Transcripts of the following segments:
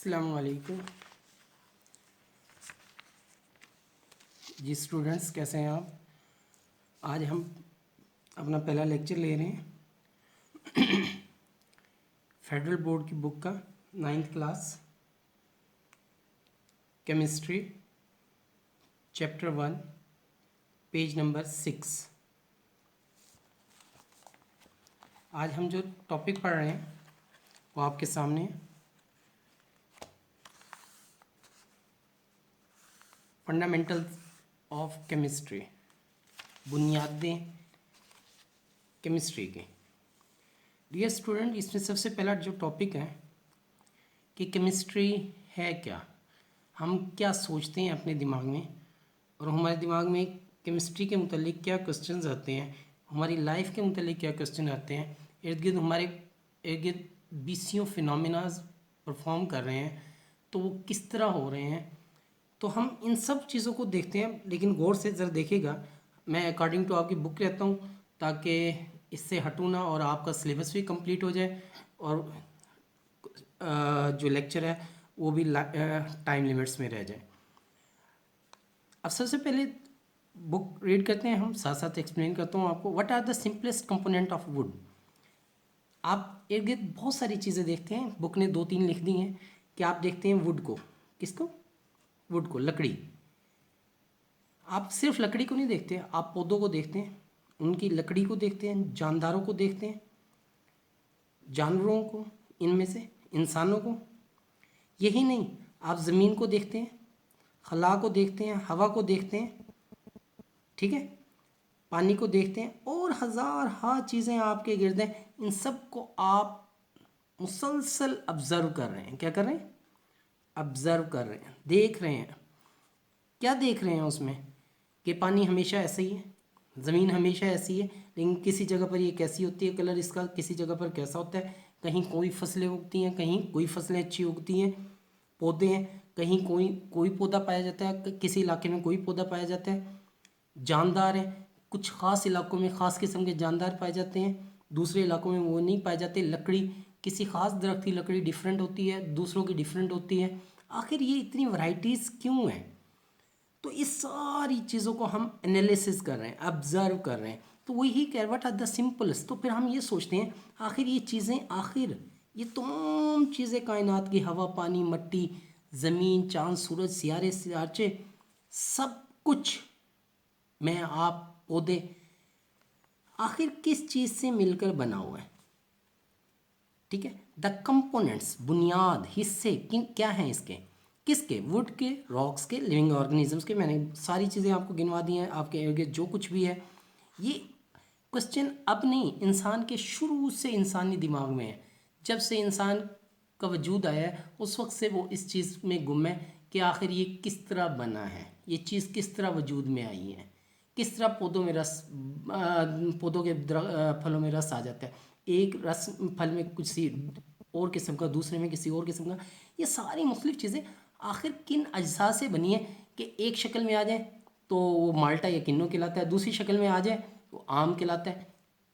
अस्सलाम वालेकुम जी स्टूडेंट्स, कैसे हैं आप। आज हम अपना पहला लेक्चर ले रहे हैं फेडरल बोर्ड की बुक का 9th class chemistry chapter 1 page number 6। आज हम जो टॉपिक पढ़ रहे हैं वो आपके सामने है। फंडामेंटल्स ऑफ केमिस्ट्री, बुनियादें केमिस्ट्री की। डियर स्टूडेंट, इसमें सबसे पहला जो टॉपिक है कि केमिस्ट्री है क्या, हम क्या सोचते हैं अपने दिमाग में, और हमारे दिमाग में केमिस्ट्री के मुतालिक क्या क्वेश्चंस आते हैं, हमारी लाइफ के मुतालिक क्या क्वेश्चन आते हैं, इर्द गिर्द हमारे इर्द गिर्द बीसियों फिनोमिनाज परफॉर्म कर रहे हैं तो वो किस तरह हो रहे हैं। तो हम इन सब चीज़ों को देखते हैं, लेकिन गौर से ज़रा देखिएगा। मैं अकॉर्डिंग टू आपकी बुक रहता हूँ ताकि इससे हटूँ ना और आपका सिलेबस भी कंप्लीट हो जाए और जो लेक्चर है वो भी टाइम लिमिट्स में रह जाए। अब सबसे पहले बुक रीड करते हैं, हम साथ साथ एक्सप्लेन करता हूँ आपको। What are the simplest component of wood. आप इर्द गिर्द बहुत सारी चीज़ें देखते हैं, बुक ने 2-3 लिख दी हैं कि आप देखते हैं वुड को। किसको? वुड को, लकड़ी। आप सिर्फ लकड़ी को नहीं देखते, आप पौधों को देखते हैं, उनकी लकड़ी को देखते हैं, जानदारों को देखते हैं, जानवरों को, इनमें से इंसानों को। यही नहीं, आप ज़मीन को देखते हैं, खला को देखते हैं, हवा को देखते हैं, ठीक है, पानी को देखते हैं, और हज़ार हा चीज़ें आपके गिर्द हैं। इन सब को आप मुसलसल ऑब्ज़र्व कर रहे हैं। क्या कर रहे हैं? ऑब्ज़र्व कर रहे हैं, देख रहे हैं। क्या देख रहे हैं उसमें कि पानी हमेशा ऐसा ही है, ज़मीन हमेशा ऐसी है, लेकिन किसी जगह पर ये कैसी होती है कलर इसका, किसी जगह पर कैसा होता है। कहीं कोई फसलें उगती हैं, कहीं कोई फसलें अच्छी उगती हैं, पौधे हैं, कहीं कोई कोई पौधा पाया जाता है, किसी इलाके में कोई पौधा पाया जाता है। जानदार हैं, कुछ ख़ास इलाकों में ख़ास किस्म के जानदार पाए जाते हैं, दूसरे इलाकों में वो नहीं पाए जाते। लकड़ी, किसी ख़ास दरख्त की लकड़ी डिफरेंट होती है, दूसरों की डिफरेंट होती है। आखिर ये इतनी वैरायटीज़ क्यों हैं? तो इस सारी चीज़ों को हम एनालिसिस कर रहे हैं, ऑब्ज़र्व कर रहे हैं। तो वही कह व्हाट आर द सिंपलेस्ट। तो फिर हम ये सोचते हैं आखिर ये चीज़ें, आखिर ये तमाम चीज़ें कायनात की, हवा, पानी, मिट्टी, ज़मीन, चाँद, सूरज, सियारे, सियारचे, सब कुछ, मैं, आप, पौधे, आखिर किस चीज़ से मिलकर बना हुआ है। ठीक है, द कंपोनेंट्स, बुनियाद, हिस्से किन क्या हैं इसके, किसके? वुड के, रॉक्स के, लिविंग ऑर्गेनिजम्स के। मैंने सारी चीज़ें आपको गिनवा दी हैं। आपके आगे जो कुछ भी है, ये क्वेश्चन अब नहीं, इंसान के शुरू से इंसानी दिमाग में है। जब से इंसान का वजूद आया है उस वक्त से वो इस चीज़ में गुम है कि आखिर ये किस तरह बना है, ये चीज़ किस तरह वजूद में आई है, किस तरह पौधों में रस, पौधों के फलों में रस आ जाता है। एक रस फल में किसी और किस्म का, दूसरे में किसी और किस्म का। ये सारी मुख्तलिफ चीज़ें आखिर किन अज्जा से बनी है कि एक शक्ल में आ जाए तो वो माल्टा या किन्नू कहलाता है, दूसरी शक्ल में आ जाए तो आम कहलाता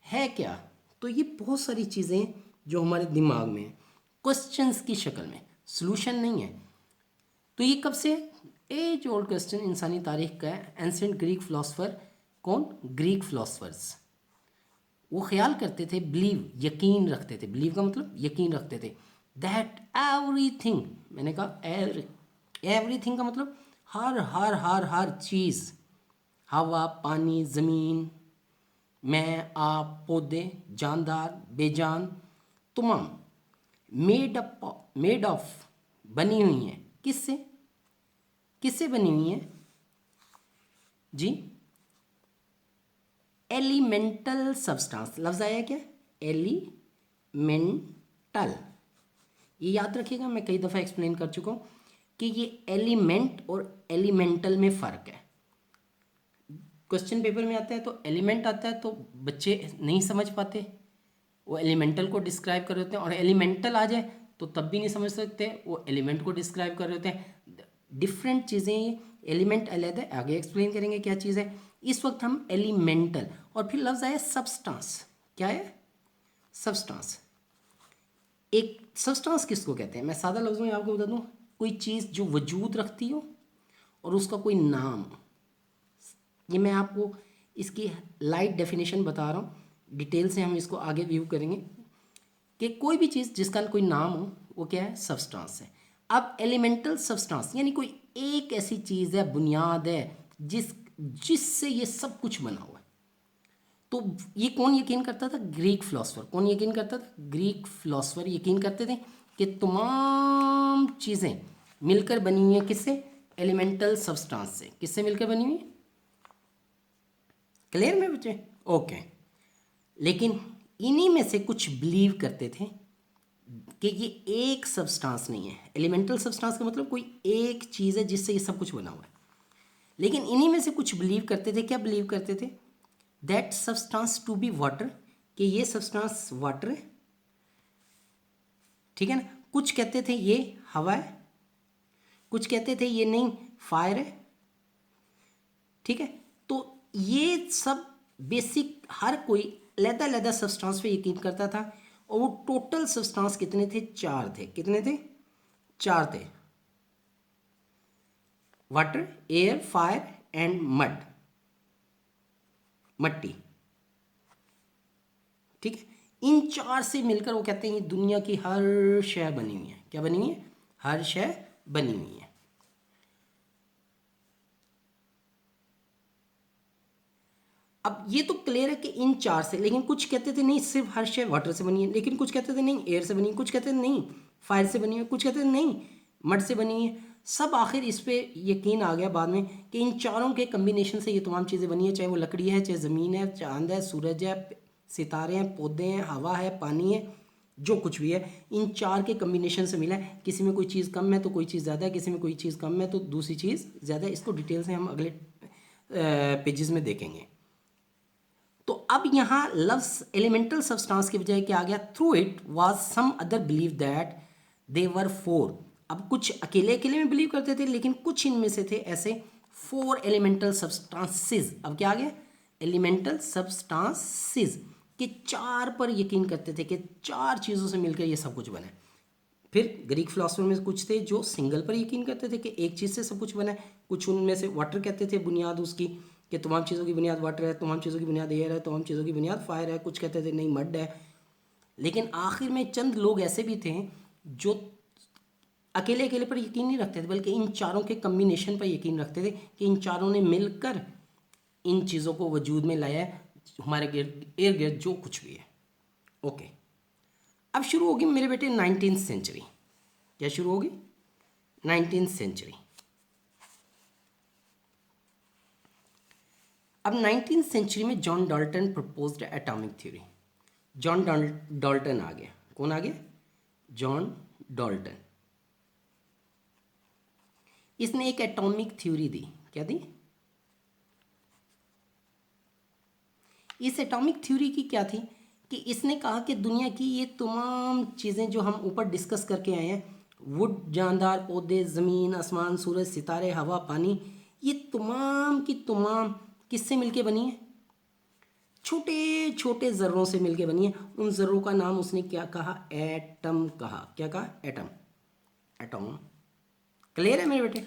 है क्या? तो ये बहुत सारी चीज़ें जो हमारे दिमाग में हैं, क्वेश्चंस की शक्ल में, सॉल्यूशन नहीं है। तो ये कब से? एज ओल्ड क्वेश्चन इंसानी तारीख का है। एंशिएंट ग्रीक फिलोसफर, कौन? ग्रीक फिलोसफर्स, वो ख्याल करते थे, बिलीव, यकीन रखते थे। बिलीव का मतलब यकीन रखते थे, दैट एवरीथिंग, मैंने कहा एवरीथिंग का मतलब हर हर हर हर चीज़, हवा, पानी, ज़मीन, मैं, आप, पौधे, जानदार, बेजान, तमाम, मेड ऑफ, बनी हुई हैं। किससे? किससे बनी हुई हैं जी? Elemental substance. लफ्ज़ आया क्या? एलिमेंटल। ये याद रखिएगा, मैं कई दफ़ा एक्सप्लेन कर चुका हूँ कि ये एलिमेंट और एलिमेंटल में फ़र्क है। क्वेश्चन पेपर में आता है तो एलिमेंट आता है तो बच्चे नहीं समझ पाते, वो एलिमेंटल को डिस्क्राइब कर रहे होते हैं, और एलिमेंटल आ जाए तो तब भी नहीं समझ सकते, वो एलिमेंट को डिस्क्राइब कर रहे होते हैं। डिफरेंट चीज़ें ये, एलिमेंट अलग है, आगे एक्सप्लेन करेंगे क्या चीज़ है। इस वक्त हम एलिमेंटल, और फिर लफ्ज़ आया सब्सटेंस। क्या है? सब्सटेंस। एक सब्सटेंस किसको कहते हैं, मैं सादा लफ्ज़ों में आपको बता दूं, कोई चीज़ जो वजूद रखती हो और उसका कोई नाम हो। ये मैं आपको इसकी लाइट डेफिनेशन बता रहा हूँ, डिटेल से हम इसको आगे व्यू करेंगे कि कोई भी चीज़ जिसका कोई नाम हो वो क्या है, सब्सटेंस है। अब एलिमेंटल सब्सटेंस यानी कोई एक ऐसी चीज़ है, बुनियाद है, जिससे ये सब कुछ बना हुआ है। तो ये कौन यकीन करता था, ग्रीक फिलोसफर। कौन यकीन करता था, ग्रीक फिलोसफर यकीन करते थे कि तमाम चीज़ें मिलकर बनी हुई हैं, किससे, एलिमेंटल सब्सटेंस से। किससे मिलकर बनी हुई है, क्लियर में बच्चे, ओके। लेकिन इन्हीं में से कुछ बिलीव करते थे कि ये एक सब्सटेंस नहीं है। एलिमेंटल सब्सटेंस का मतलब कोई एक चीज़ है जिससे ये सब कुछ बना हुआ है। लेकिन इन्हीं में से कुछ बिलीव करते थे, क्या बिलीव करते थे, that substance to be water, कि ये सब्सटेंस वाटर है, ठीक है ना। कुछ कहते थे ये हवा है, कुछ कहते थे ये नहीं फायर है, ठीक है। तो ये सब बेसिक हर कोई अलग-अलग सब्सटेंस पे यकीन करता था। और वो टोटल सब्सटेंस कितने थे, चार थे। कितने थे, चार थे, water, air, fire and mud, मट्टी, ठीक है। इन चार से मिलकर वो कहते हैं ये दुनिया की हर शय बनी हुई है। क्या बनी हुई है, हर शय बनी हुई है। अब ये तो क्लियर है कि इन चार से, लेकिन कुछ कहते थे नहीं सिर्फ हर शय वाटर से बनी है, लेकिन कुछ कहते थे नहीं एयर से बनी है, कुछ कहते थे नहीं फायर से बनी है, कुछ कहते थे नहीं मड से बनी है। सब आखिर इस पे यकीन आ गया बाद में कि इन चारों के कम्बिनेशन से ये तमाम चीज़ें बनी है, चाहे वो लकड़ी है, चाहे ज़मीन है, चांद है, सूरज है, सितारे हैं, पौधे हैं, हवा है, पानी है, जो कुछ भी है, इन चार के कम्बिनेशन से मिला है। किसी में कोई चीज़ कम है तो कोई चीज़ ज़्यादा है, किसी में कोई चीज़ कम है तो दूसरी चीज़ ज़्यादा है। इसको डिटेल से हम अगले पेजेस में देखेंगे। तो अब यहाँ लफ्स एलिमेंटल सब्सटेंस की बजाय क्या आ गया, through it was some other believe that they were four. अब कुछ अकेले अकेले में बिलीव करते थे, लेकिन कुछ इनमें से थे ऐसे फोर एलिमेंटल सब्सटेंसेस। अब क्या आ गया, एलिमेंटल सब्सटेंसेस, कि चार पर यकीन करते थे कि चार चीज़ों से मिलकर ये सब कुछ बना है। फिर ग्रीक फिलोसफर में कुछ थे जो सिंगल पर यकीन करते थे कि एक चीज़ से सब कुछ बना है। कुछ उनमें से वाटर कहते थे बुनियाद उसकी, कि तमाम चीज़ों की बुनियाद वाटर है, तमाम चीज़ों की बुनियाद एयर है, तमाम चीज़ों की बुनियाद फायर है। कुछ कहते थे नहीं मड है। लेकिन आखिर में चंद लोग ऐसे भी थे जो अकेले अकेले पर यकीन नहीं रखते थे, बल्कि इन चारों के कम्बिनेशन पर यकीन रखते थे कि इन चारों ने मिलकर इन चीज़ों को वजूद में लाया है, हमारे इर्द गिर्द जो कुछ भी है। ओके, अब शुरू होगी मेरे बेटे 19th सेंचुरी। क्या शुरू होगी, 19th सेंचुरी। अब 19th सेंचुरी में John Dalton proposed atomic theory. John Dalton आ गया। कौन आ गया, जॉन डाल्टन। इसने एक एटॉमिक थ्योरी दी। क्या दी, इस एटॉमिक थ्योरी की क्या थी कि इसने कहा कि दुनिया की ये तमाम चीज़ें जो हम ऊपर डिस्कस करके आए हैं, वुड, जानदार पौधे, ज़मीन, आसमान, सूरज, सितारे, हवा, पानी, ये तमाम की तमाम किससे मिलके बनी है, छोटे छोटे ज़र्रों से मिलके बनी है। उन ज़र्रों का नाम उसने क्या कहा, एटम कहा। क्या कहा, एटम, एटम। क्लियर है मेरे बेटे।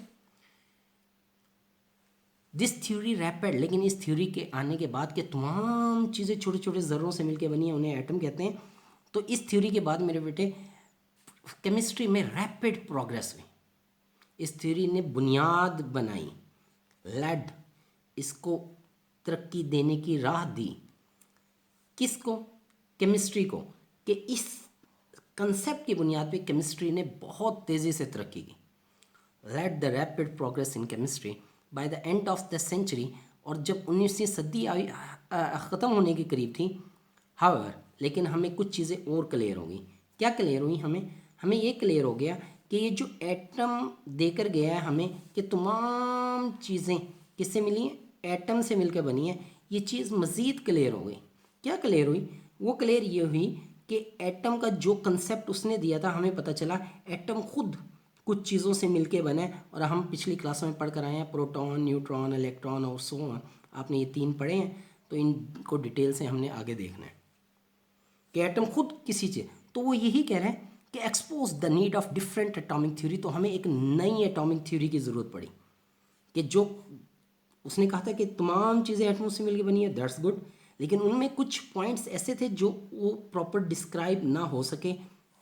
दिस थ्योरी रैपिड, लेकिन इस थ्योरी के आने के बाद के तमाम चीज़ें छोटे छोटे ज़र्रों से मिलकर बनी है, उन्हें एटम कहते हैं। तो इस थ्योरी के बाद मेरे बेटे केमिस्ट्री में रैपिड प्रोग्रेस हुई। इस थ्योरी ने बुनियाद बनाई, लेड इसको तरक्की देने की राह दी। किसको, केमिस्ट्री को, कि इस कंसेप्ट की बुनियाद पे केमिस्ट्री ने बहुत तेज़ी से तरक्की की। Led the rapid progress in chemistry by the end of the century. और जब 19वीं सदी ख़त्म होने के करीब थी, हाउएवर, लेकिन हमें कुछ चीज़ें और क्लियर हो गई। क्या क्लियर हुई हमें, हमें ये क्लियर हो गया कि ये जो एटम देकर गया है हमें कि तमाम चीज़ें किससे मिली हैं, एटम से मिलकर बनी है, ये चीज़ मज़ीद क्लियर हो गई। क्या क्लियर हुई, वो क्लियर ये हुई कि एटम का जो कंसेप्ट उसने दिया था, हमें पता चला एटम खुद कुछ चीज़ों से मिलके बने। और हम पिछली क्लासों में पढ़ कर आए हैं, प्रोटॉन, न्यूट्रॉन, इलेक्ट्रॉन और सो ऑन। आपने ये तीन पढ़े हैं, तो इनको डिटेल से हमने आगे देखना है कि एटम खुद किसी चीज़। तो वो यही कह रहे हैं कि expose the need of different atomic theory, तो हमें एक नई एटॉमिक थ्योरी की ज़रूरत पड़ी कि जो उसने कहा था कि तमाम चीज़ें एटमों से मिलकर बनी है, दैट्स गुड, लेकिन उनमें कुछ पॉइंट्स ऐसे थे जो वो प्रॉपर डिस्क्राइब ना हो सके।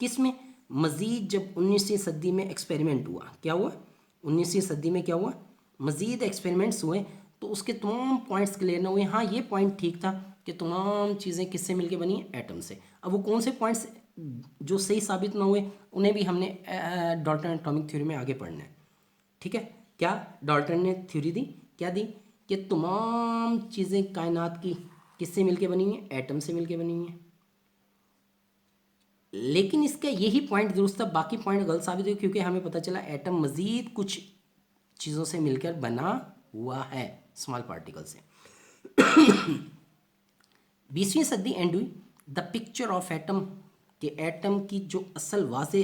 किस में? मज़ीद जब 19वीं सदी में एक्सपेरिमेंट हुआ, क्या हुआ 19वीं सदी में, क्या हुआ, मज़ीद एक्सपेरिमेंट्स हुए तो उसके तमाम पॉइंट्स क्लियर ना हुए। हाँ, ये पॉइंट ठीक था कि तमाम चीज़ें किससे मिलकर बनी है, एटम से। अब वो कौन से पॉइंट्स जो सही साबित ना हुए उन्हें भी हमने डाल्टन एटॉमिक थ्योरी में आगे पढ़ना है। ठीक है, क्या डाल्टन ने थ्योरी दी, क्या दी, कि तमाम चीज़ें कायनात की किससे मिलके बनी हुई हैं, एटम से मिलके बनी हुई हैं। लेकिन इसका यही पॉइंट दुरुस्त था, बाकी पॉइंट गलत साबित हुए, क्योंकि हमें पता चला एटम मज़ीद कुछ चीज़ों से मिलकर बना हुआ है, स्मॉल पार्टिकल से। 20वीं सदी एंड हुई, द पिक्चर ऑफ एटम, के एटम की जो असल वाजे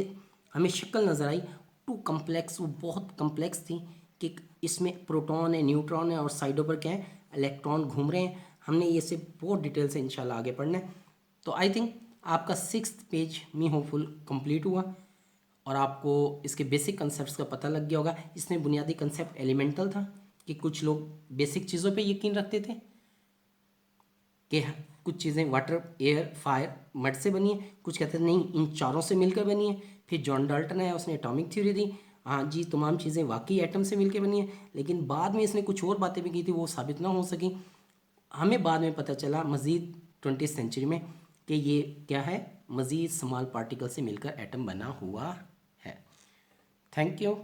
हमें शक्ल नज़र आई, टू कम्प्लेक्स, वो बहुत कम्प्लेक्स थी कि इसमें प्रोटॉन है, न्यूट्रॉन है और साइडों पर क्या है, इलेक्ट्रॉन घूम रहे हैं। हमने ये से बहुत डिटेल से इंशाल्लाह आगे पढ़ना है। तो आई थिंक आपका 6th पेज मी होपफुल कंप्लीट हुआ और आपको इसके बेसिक कंसेप्ट्स का पता लग गया होगा। इसमें बुनियादी कंसेप्ट एलिमेंटल था कि कुछ लोग बेसिक चीज़ों पे यकीन रखते थे कि कुछ चीज़ें वाटर, एयर, फायर, मड से बनी है, कुछ कहते थे नहीं इन चारों से मिलकर बनी है। फिर जॉन डाल्टन आया, उसने एटॉमिक थ्योरी दी, हाँ जी तमाम चीज़ें वाकई एटम से मिलकर बनी है, लेकिन बाद में इसने कुछ और बातें भी की थी, वो साबित ना हो सकी। हमें बाद में पता चला मज़ीद 20th सेंचुरी में कि ये क्या है, मज़ीद स्मॉल पार्टिकल से मिलकर एटम बना हुआ है। Thank you.